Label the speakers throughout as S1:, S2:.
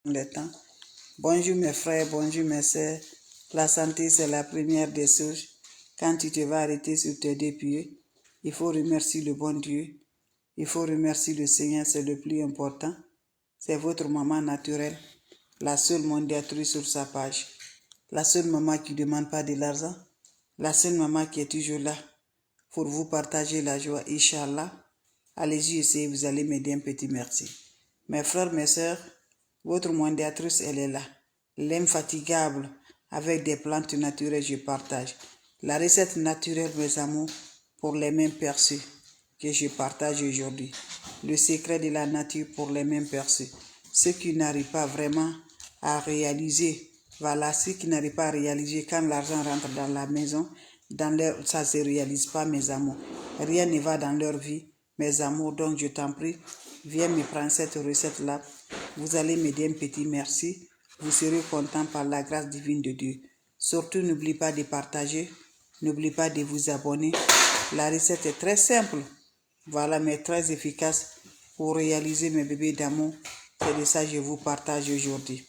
S1: le temps. Bonjour mes frères, bonjour mes sœurs. La santé, c'est la première des choses. Quand tu te vas arrêter sur tes deux pieds, il faut remercier le bon Dieu. Il faut remercier le Seigneur, c'est le plus important. C'est votre maman naturelle, la seule mondiatrice sur sa page. La seule maman qui ne demande pas de l'argent. La seule maman qui est toujours là pour vous partager la joie, Inch'Allah. Allez-y, essayez, vous allez m'aider un petit merci. Mes frères, mes sœurs, votre mondiatrice, elle est là. L'infatigable, avec des plantes naturelles, je partage. La recette naturelle, mes amours, pour les mêmes percées que je partage aujourd'hui. Le secret de la nature pour les mêmes percées. Ceux qui n'arrivent pas vraiment à réaliser, voilà, ceux qui n'arrivent pas à réaliser quand l'argent rentre dans la maison, ça ne se réalise pas, mes amours. Rien ne va dans leur vie, mes amours. Donc, je t'en prie, viens me prendre cette recette-là. Vous allez m'aider un petit merci. Vous serez content par la grâce divine de Dieu. Surtout, n'oubliez pas de partager. N'oubliez pas de vous abonner. La recette est très simple. Voilà, mais très efficace pour réaliser mes bébés d'amour. C'est de ça que je vous partage aujourd'hui.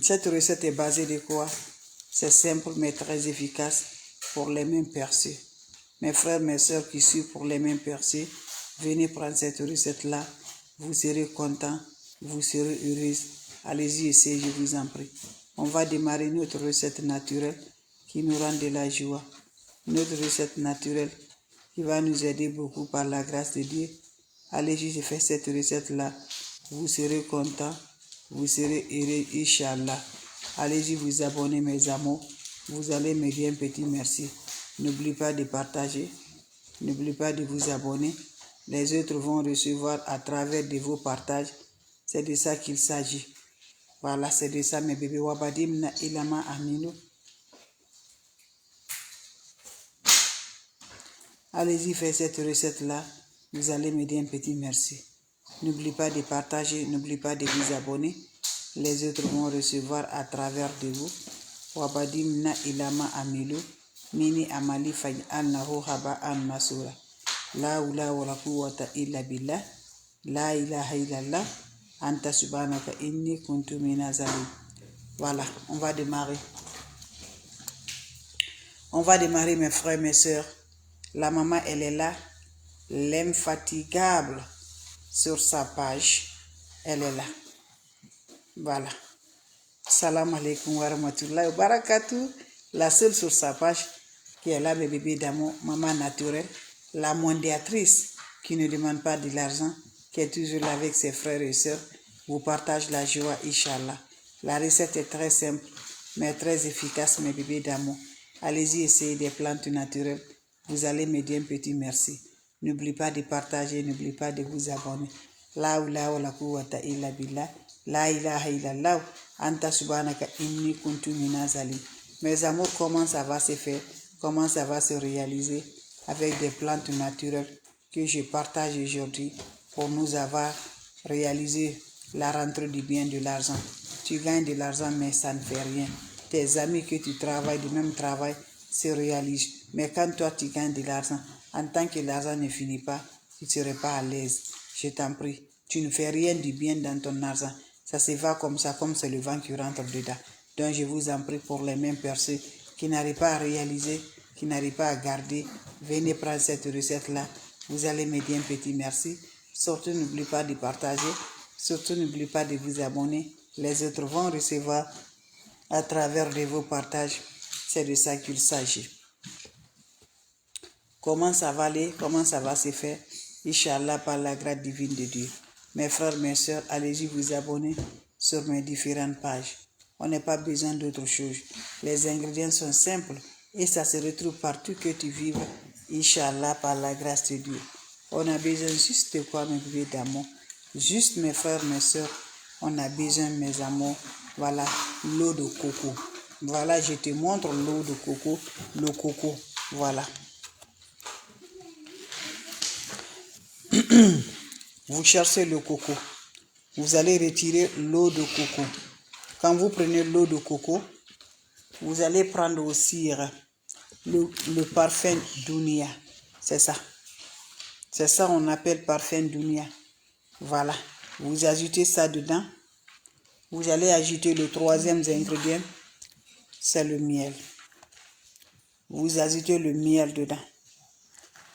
S1: Cette recette est basée de quoi? C'est simple mais très efficace pour les mêmes percées. Mes frères, mes soeurs qui suivent pour les mêmes percées, venez prendre cette recette-là. Vous serez contents, vous serez heureux. Allez-y, essayez, je vous en prie. On va démarrer notre recette naturelle qui nous rend de la joie. Notre recette naturelle qui va nous aider beaucoup par la grâce de Dieu. Allez-y, je fais cette recette-là. Vous serez contents, vous serez heureux, Inch'Allah. Allez-y, vous abonner, mes amours. Vous allez me dire un petit merci. N'oubliez pas de partager. N'oubliez pas de vous abonner. Les autres vont recevoir à travers de vos partages. C'est de ça qu'il s'agit. Voilà, c'est de ça, mes bébés. Wabadim na ilama aminu. Allez-y, faites cette recette-là. Vous allez me dire un petit merci. N'oubliez pas de partager. N'oubliez pas de vous abonner. Les autres vont recevoir à travers de vous. Wabadim na ilama aminu. Mini amali fay annahu haba an masura. La oula wa la quwwata illa billah. La ilaha illallah. Anta subhanaka inni kuntu minaz zalim. Voilà, on va démarrer. On va démarrer, mes frères, mes sœurs. La maman, elle est là. L'infatigable sur sa page. Elle est là. Voilà. Salam alaikum wa rahmatullahi wa barakatuh. La seule sur sa page qui est là, mes bébés d'amour, maman naturelle, la mondiatrice qui ne demande pas de l'argent, qui est toujours là avec ses frères et sœurs, vous partage la joie, Inch'Allah. La recette est très simple, mais très efficace, mes bébés d'amour. Allez-y, essayez des plantes naturelles. Vous allez me dire un petit merci. N'oubliez pas de partager, n'oubliez pas de vous abonner. La oula wa la quwwata illa billah. La ilaha illallah. Anta subhanaka inni kuntu minaz zalim. Mes amours, comment ça va se faire? Comment ça va se réaliser avec des plantes naturelles que je partage aujourd'hui pour nous avoir réalisé la rentrée du bien de l'argent. Tu gagnes de l'argent, mais ça ne fait rien. Tes amis que tu travailles du même travail se réalisent. Mais quand toi, tu gagnes de l'argent, en tant que l'argent ne finit pas, tu ne serais pas à l'aise. Je t'en prie, tu ne fais rien du bien dans ton argent. Ça se va comme ça, comme c'est le vent qui rentre dedans. Donc je vous en prie pour les mêmes personnes qui n'arrivent pas à réaliser, qui n'arrivent pas à garder, venez prendre cette recette-là. Vous allez me dire un petit merci. Surtout, n'oubliez pas de partager. Surtout, n'oubliez pas de vous abonner. Les autres vont recevoir à travers de vos partages. C'est de ça qu'il s'agit. Comment ça va aller? Comment ça va se faire? Inch'Allah, par la grâce divine de Dieu. Mes frères, mes soeurs, allez-y vous abonner sur mes différentes pages. On n'a pas besoin d'autre chose. Les ingrédients sont simples et ça se retrouve partout que tu vives. Inch'Allah, par la grâce de Dieu. On a besoin juste de quoi, mes bébés d'amour? Juste, mes frères, mes soeurs, on a besoin, mes amours. Voilà, l'eau de coco. Voilà, je te montre l'eau de coco. Le coco, voilà. Vous cherchez le coco. Vous allez retirer l'eau de coco. Quand vous prenez l'eau de coco, vous allez prendre aussi le parfum Dunia. C'est ça. C'est ça on appelle parfum Dunia. Voilà. Vous ajoutez ça dedans. Vous allez ajouter le troisième ingrédient, c'est le miel. Vous ajoutez le miel dedans.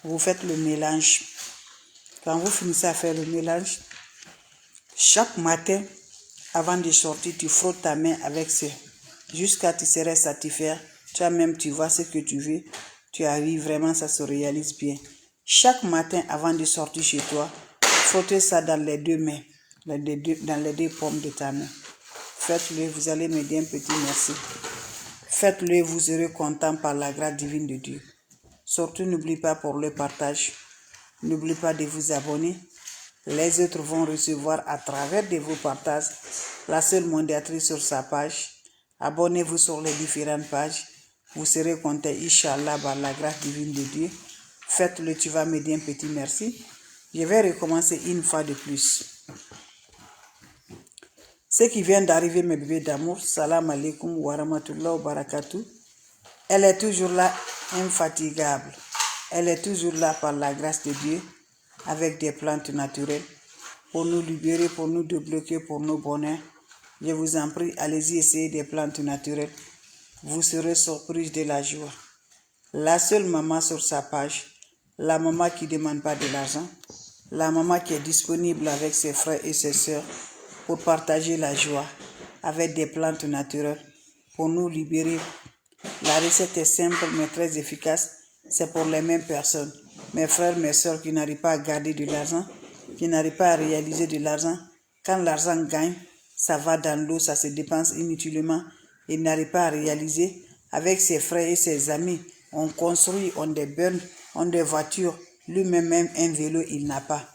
S1: Vous faites le mélange. Quand vous finissez à faire le mélange, chaque matin, avant de sortir, tu frottes ta main avec ça. Jusqu'à tu serais satisfait. Toi-même, tu vois ce que tu veux. Tu arrives vraiment, ça se réalise bien. Chaque matin, avant de sortir chez toi, frottez ça dans les deux mains, dans les deux paumes de ta main. Faites-le, vous allez me dire un petit merci. Faites-le, vous serez content par la grâce divine de Dieu. Surtout, n'oubliez pas pour le partage. N'oubliez pas de vous abonner. Les autres vont recevoir à travers de vos partages la seule mondiatrice sur sa page. Abonnez-vous sur les différentes pages. Vous serez content, Inch'Allah, par la grâce divine de Dieu. Faites-le, tu vas me dire un petit merci. Je vais recommencer une fois de plus. Ceux qui viennent d'arriver, mes bébés d'amour, salam alaikum wa rahmatullah wa barakatuh. Elle est toujours là, infatigable. Elle est toujours là par la grâce de Dieu, avec des plantes naturelles, pour nous libérer, pour nous débloquer, pour nos bonheurs. Je vous en prie, allez-y essayer des plantes naturelles. Vous serez surpris de la joie. La seule maman sur sa page, la maman qui ne demande pas de l'argent, la maman qui est disponible avec ses frères et ses sœurs pour partager la joie avec des plantes naturelles, pour nous libérer. La recette est simple mais très efficace. C'est pour les mêmes personnes. Mes frères, mes soeurs qui n'arrivent pas à garder de l'argent, qui n'arrivent pas à réaliser de l'argent. Quand l'argent gagne, ça va dans l'eau, ça se dépense inutilement. Ils n'arrivent pas à réaliser. Avec ses frères et ses amis, on construit, on des burns, on des voitures. Lui-même, un vélo, il n'a pas.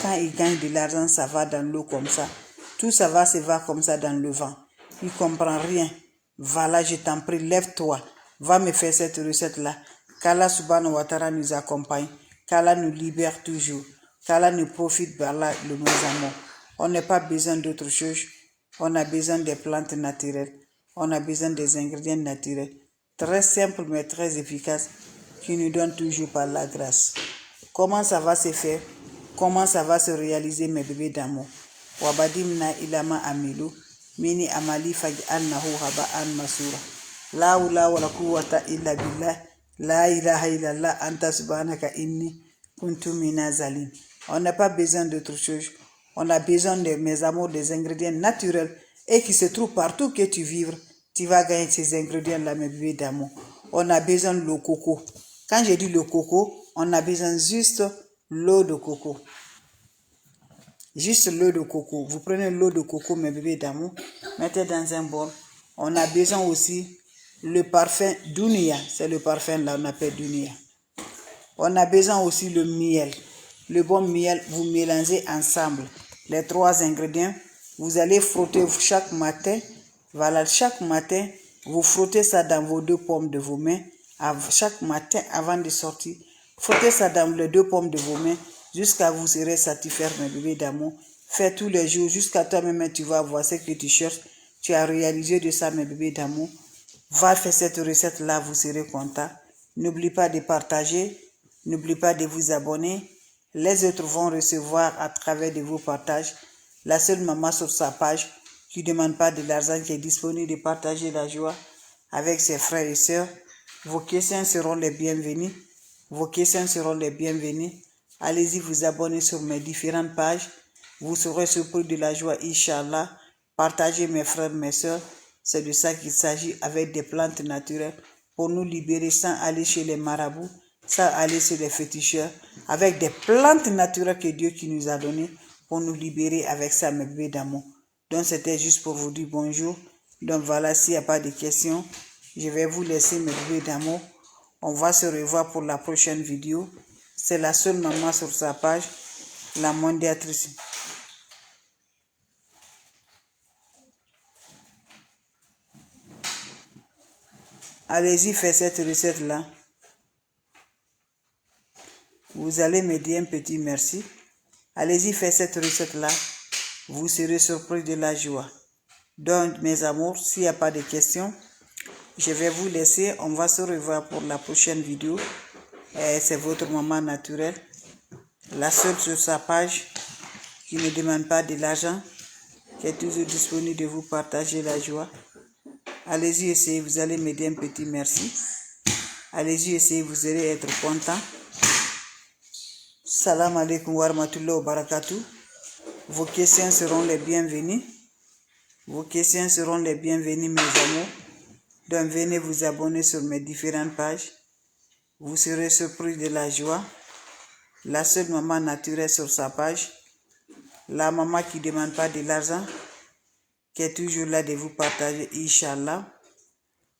S1: Quand il gagne de l'argent, ça va dans l'eau comme ça. Tout ça va se voir comme ça dans le vent. Il ne comprend rien. Voilà, je t'en prie, lève-toi. Va me faire cette recette-là. Qu'Allah subhanahu wa ta'ala nous accompagne. Qu'Allah nous libère toujours. Qu'Allah nous profite par là, le nos amours. On n'a pas besoin d'autre chose. On a besoin des plantes naturelles. On a besoin des ingrédients naturels. Très simple mais très efficace. Qui nous donne toujours par la grâce. Comment ça va se faire? Comment ça va se réaliser, mes bébés d'amour? Wabadimna ilama amilu. Mini amali faj'alnahu haba'an masura. La hawla wala quwwata illa billah. La ilaha illallah anta subhanaka inni kuntu minaz zalim. On n'a pas besoin d'autre chose. On a besoin de mes amours, des ingrédients naturels et qui se trouvent partout que tu vivres. Tu vas gagner ces ingrédients-là, mes bébés d'amour. On a besoin de l'eau coco. Quand je dis le coco, on a besoin juste l'eau de coco. Juste l'eau de coco. Vous prenez l'eau de coco, mes bébés d'amour, mettez dans un bol. On a besoin aussi le parfum Dunia. C'est le parfum là, on appelle Dunia. On a besoin aussi le miel. Le bon miel, vous mélangez ensemble les trois ingrédients. Vous allez frotter chaque matin. Voilà, chaque matin, vous frottez ça dans vos deux paumes de vos mains. Chaque matin, avant de sortir, frottez ça dans les deux paumes de vos mains jusqu'à vous serez satisfait, mes bébés d'amour. Fais tous les jours jusqu'à toi-même, tu vas voir ce que tu cherches. Tu as réalisé de ça, mes bébés d'amour. Va faire cette recette-là, vous serez content. N'oubliez pas de partager. N'oubliez pas de vous abonner. Les autres vont recevoir à travers de vos partages. La seule maman sur sa page qui ne demande pas de l'argent, qui est disponible de partager la joie avec ses frères et sœurs. Vos questions seront les bienvenues. Vos questions seront les bienvenues. Allez-y vous abonner sur mes différentes pages. Vous serez surpris de la joie, Inch'Allah. Partagez mes frères, mes sœurs. C'est de ça qu'il s'agit avec des plantes naturelles pour nous libérer sans aller chez les marabouts, sans aller chez les féticheurs, avec des plantes naturelles que Dieu qui nous a données pour nous libérer avec ça, mes bébés d'amour. Donc c'était juste pour vous dire bonjour. Donc voilà, s'il n'y a pas de questions, je vais vous laisser, mes bébés d'amour. On va se revoir pour la prochaine vidéo. C'est la seule maman sur sa page, la mondiatrice. Allez-y, faites cette recette-là. Vous allez me dire un petit merci. Allez-y, faites cette recette-là. Vous serez surpris de la joie. Donc, mes amours, s'il n'y a pas de questions, je vais vous laisser. On va se revoir pour la prochaine vidéo. C'est votre maman naturelle. La seule sur sa page. qui ne demande pas de l'argent, qui est toujours disponible de vous partager la joie. Allez-y, essayez, vous allez m'aider un petit merci. Allez-y, essayez, vous allez être content. Salam alaikum wa rahmatullahi wa barakatuh. Vos questions seront les bienvenues. Vos questions seront les bienvenues, mes amours. Donc, venez vous abonner sur mes différentes pages. Vous serez surpris de la joie. La seule maman naturelle sur sa page. La maman qui ne demande pas de l'argent. Qui est toujours là de vous partager, Inch'Allah.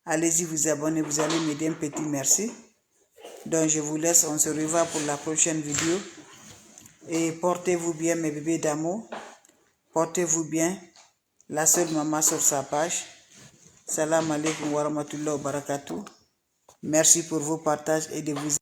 S1: Allez-y vous abonner, vous allez m'aider un petit merci. Donc, je vous laisse, on se revoit pour la prochaine vidéo. Et portez-vous bien, mes bébés d'amour. Portez-vous bien. La seule maman sur sa page. Salam alaikum wa rahmatullahi wa barakatuh. Merci pour vos partages et de vous